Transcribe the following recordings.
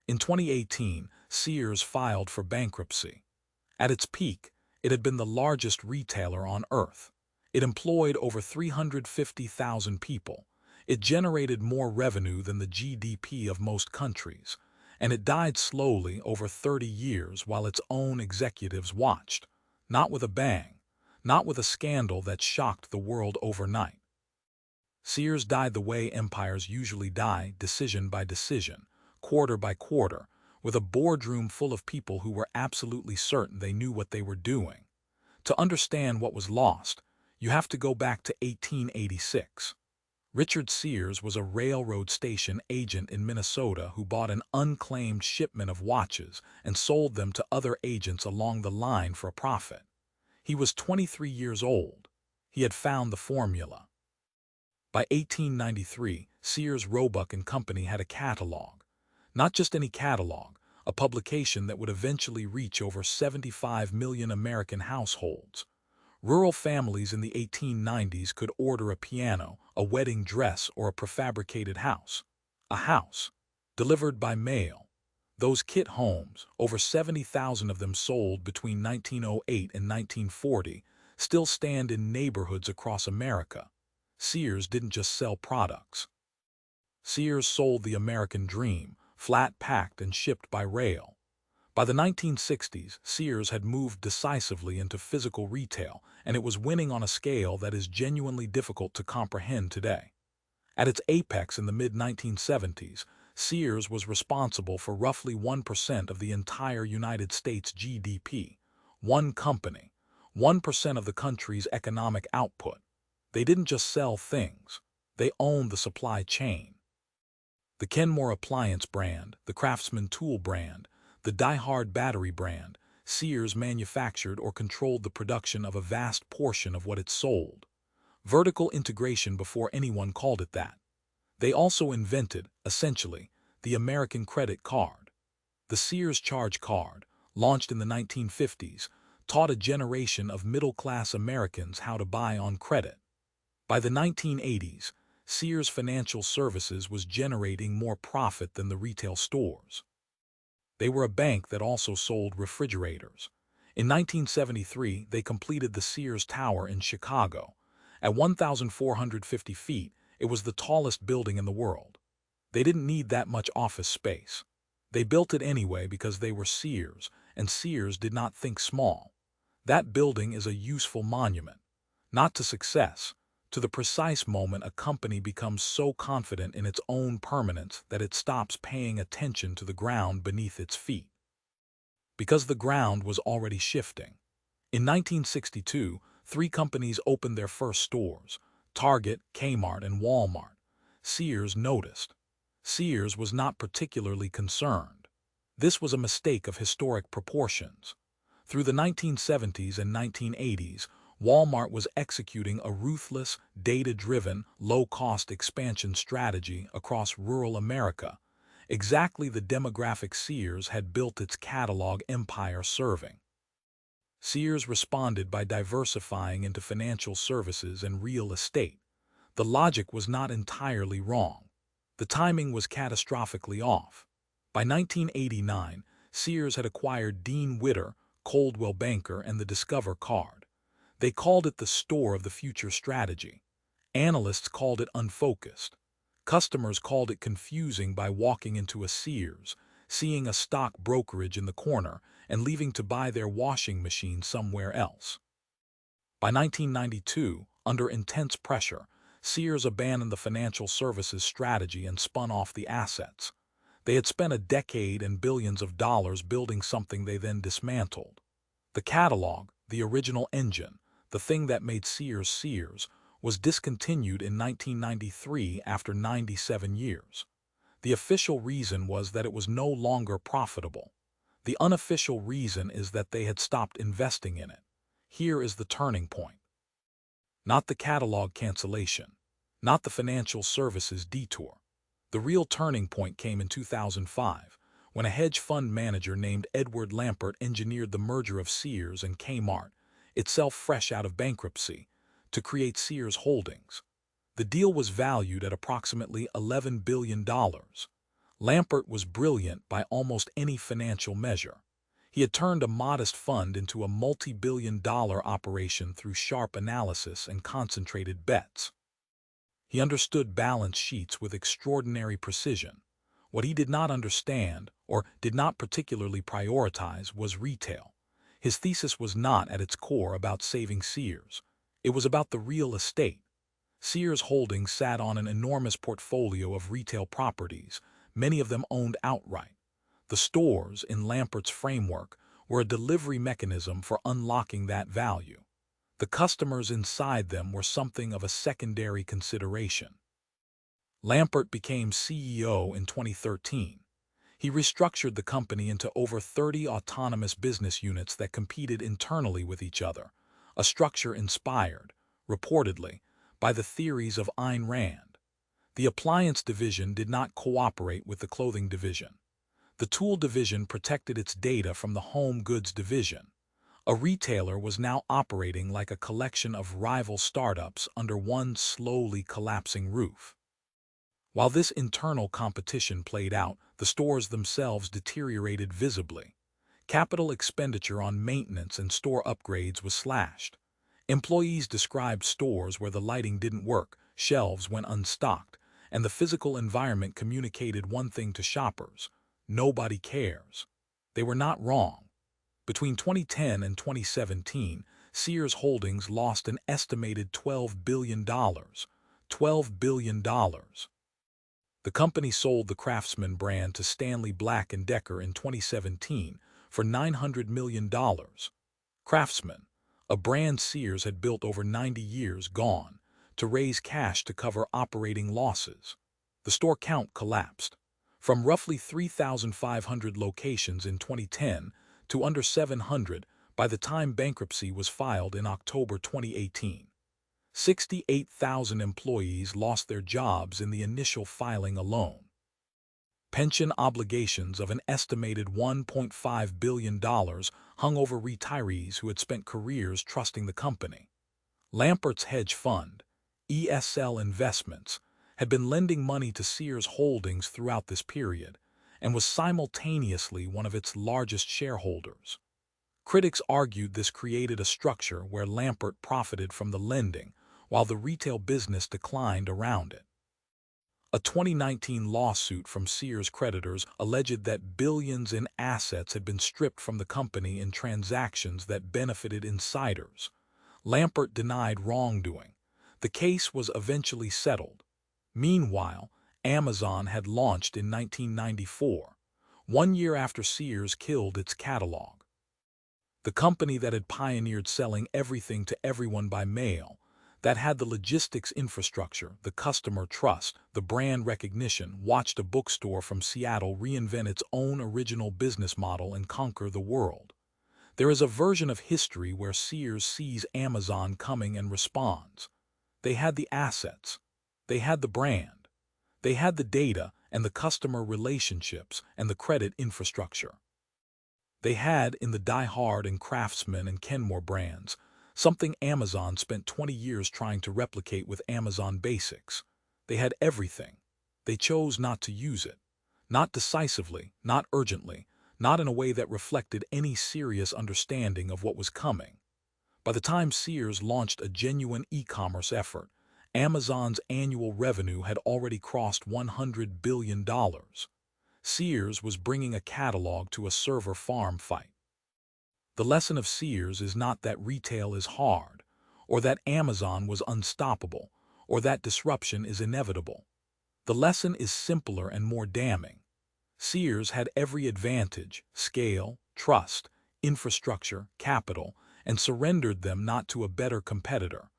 In 2018, Sears filed for bankruptcy. At its peak, it had been the largest retailer on earth. It employed over 350,000 people. It generated more revenue than the GDP of most countries, and it died slowly over 30 years while its own executives watched. Not with a bang, not with a scandal that shocked the world overnight. Sears died the way empires usually die, decision by decision, quarter by quarter, with a boardroom full of people who were absolutely certain they knew what they were doing. To understand what was lost, you have to go back to 1886. Richard Sears was a railroad station agent in Minnesota who bought an unclaimed shipment of watches and sold them to other agents along the line for a profit. He was 23 years old. He had found the formula. By 1893, Sears Roebuck and Company had a catalog. Not just any catalog, a publication that would eventually reach over 75 million American households. Rural families in the 1890s could order a piano, a wedding dress, or a prefabricated house. A house, delivered by mail. Those kit homes, over 70,000 of them sold between 1908 and 1940, still stand in neighborhoods across America. Sears didn't just sell products. Sears sold the American dream, flat-packed and shipped by rail. By the 1960s, Sears had moved decisively into physical retail, and it was winning on a scale that is genuinely difficult to comprehend today. At its apex in the mid-1970s, Sears was responsible for roughly 1% of the entire United States GDP. One company, 1% of the country's economic output. They didn't just sell things, they owned the supply chain. The Kenmore appliance brand, the Craftsman tool brand, the Die Hard battery brand, Sears manufactured or controlled the production of a vast portion of what it sold. Vertical integration before anyone called it that. They also invented, essentially, the American credit card. The Sears Charge card, launched in the 1950s, taught a generation of middle-class Americans how to buy on credit. By the 1980s, Sears Financial Services was generating more profit than the retail stores. They were a bank that also sold refrigerators. In 1973, they completed the Sears Tower in Chicago. At 1,450 feet, it was the tallest building in the world. They didn't need that much office space. They built it anyway because they were Sears, and Sears did not think small. That building is a useful monument, not to success, to the precise moment a company becomes so confident in its own permanence that it stops paying attention to the ground beneath its feet. Because the ground was already shifting. In 1962, 3 companies opened their first stores: Target, Kmart, and Walmart. Sears noticed. Sears was not particularly concerned. This was a mistake of historic proportions. Through the 1970s and 1980s, Walmart was executing a ruthless, data-driven, low-cost expansion strategy across rural America, exactly the demographic Sears had built its catalog empire serving. Sears responded by diversifying into financial services and real estate. The logic was not entirely wrong. The timing was catastrophically off. By 1989, Sears had acquired Dean Witter, Coldwell Banker, and the Discover card. They called it the store of the future strategy. Analysts called it unfocused. Customers called it confusing by walking into a Sears, seeing a stock brokerage in the corner, and leaving to buy their washing machine somewhere else. By 1992, under intense pressure, Sears abandoned the financial services strategy and spun off the assets. They had spent a decade and billions of dollars building something they then dismantled. The catalog, the original engine, the thing that made Sears Sears, was discontinued in 1993 after 97 years. The official reason was that it was no longer profitable. The unofficial reason is that they had stopped investing in it. Here is the turning point. Not the catalog cancellation, not the financial services detour. The real turning point came in 2005, when a hedge fund manager named Edward Lampert engineered the merger of Sears and Kmart, itself fresh out of bankruptcy, to create Sears Holdings. The deal was valued at approximately $11 billion. Lampert was brilliant by almost any financial measure. He had turned a modest fund into a multi-billion-dollar operation through sharp analysis and concentrated bets. He understood balance sheets with extraordinary precision. What he did not understand, or did not particularly prioritize, was retail. His thesis was not at its core about saving Sears. It was about the real estate. Sears Holdings sat on an enormous portfolio of retail properties, many of them owned outright. The stores, in Lampert's framework, were a delivery mechanism for unlocking that value. The customers inside them were something of a secondary consideration. Lampert became CEO in 2013. He restructured the company into over 30 autonomous business units that competed internally with each other, a structure inspired, reportedly, by the theories of Ayn Rand. The appliance division did not cooperate with the clothing division. The tool division protected its data from the home goods division. A retailer was now operating like a collection of rival startups under one slowly collapsing roof. While this internal competition played out, the stores themselves deteriorated visibly. Capital expenditure on maintenance and store upgrades was slashed. Employees described stores where the lighting didn't work, shelves went unstocked, and the physical environment communicated one thing to shoppers: nobody cares. They were not wrong. Between 2010 and 2017, Sears Holdings lost an estimated $12 billion. $12 billion. The company sold the Craftsman brand to Stanley Black & Decker in 2017 for $900 million. Craftsman, a brand Sears had built over 90 years, gone, to raise cash to cover operating losses. The store count collapsed. From roughly 3,500 locations in 2010 to under 700 by the time bankruptcy was filed in October 2018. 68,000 employees lost their jobs in the initial filing alone. Pension obligations of an estimated $1.5 billion hung over retirees who had spent careers trusting the company. Lampert's hedge fund, ESL Investments, had been lending money to Sears Holdings throughout this period and was simultaneously one of its largest shareholders. Critics argued this created a structure where Lampert profited from the lending, while the retail business declined around it. A 2019 lawsuit from Sears creditors alleged that billions in assets had been stripped from the company in transactions that benefited insiders. Lampert denied wrongdoing. The case was eventually settled. Meanwhile, Amazon had launched in 1994, 1 year after Sears killed its catalog. The company that had pioneered selling everything to everyone by mail, that had the logistics infrastructure, the customer trust, the brand recognition, watched a bookstore from Seattle reinvent its own original business model and conquer the world. There is a version of history where Sears sees Amazon coming and responds. They had the assets. They had the brand. They had the data and the customer relationships and the credit infrastructure. They had, in the Die Hard and Craftsman and Kenmore brands, something Amazon spent 20 years trying to replicate with Amazon Basics. They had everything. They chose not to use it. Not decisively, not urgently, not in a way that reflected any serious understanding of what was coming. By the time Sears launched a genuine e-commerce effort, Amazon's annual revenue had already crossed $100 billion. Sears was bringing a catalog to a server farm fight. The lesson of Sears is not that retail is hard, or that Amazon was unstoppable, or that disruption is inevitable. The lesson is simpler and more damning. Sears had every advantage: scale, trust, infrastructure, capital, and surrendered them not to a better competitor,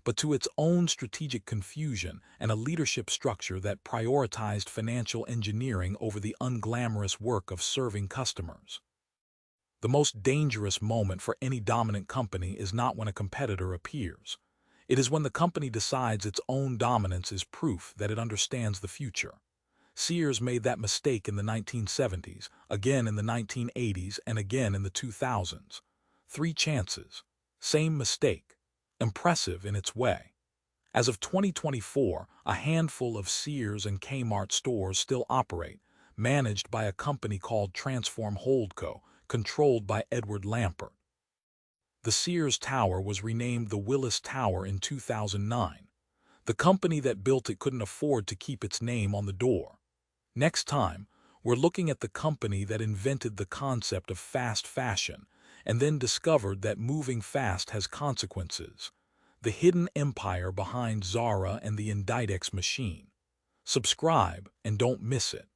but to its own strategic confusion and a leadership structure that prioritized financial engineering over the unglamorous work of serving customers. The most dangerous moment for any dominant company is not when a competitor appears. It is when the company decides its own dominance is proof that it understands the future. Sears made that mistake in the 1970s, again in the 1980s, and again in the 2000s. 3 chances. Same mistake. Impressive in its way. As of 2024, a handful of Sears and Kmart stores still operate, managed by a company called Transform Holdco, controlled by Edward Lampert. The Sears Tower was renamed the Willis Tower in 2009. The company that built it couldn't afford to keep its name on the door. Next time, we're looking at the company that invented the concept of fast fashion and then discovered that moving fast has consequences. The hidden empire behind Zara and the Inditex machine. Subscribe and don't miss it.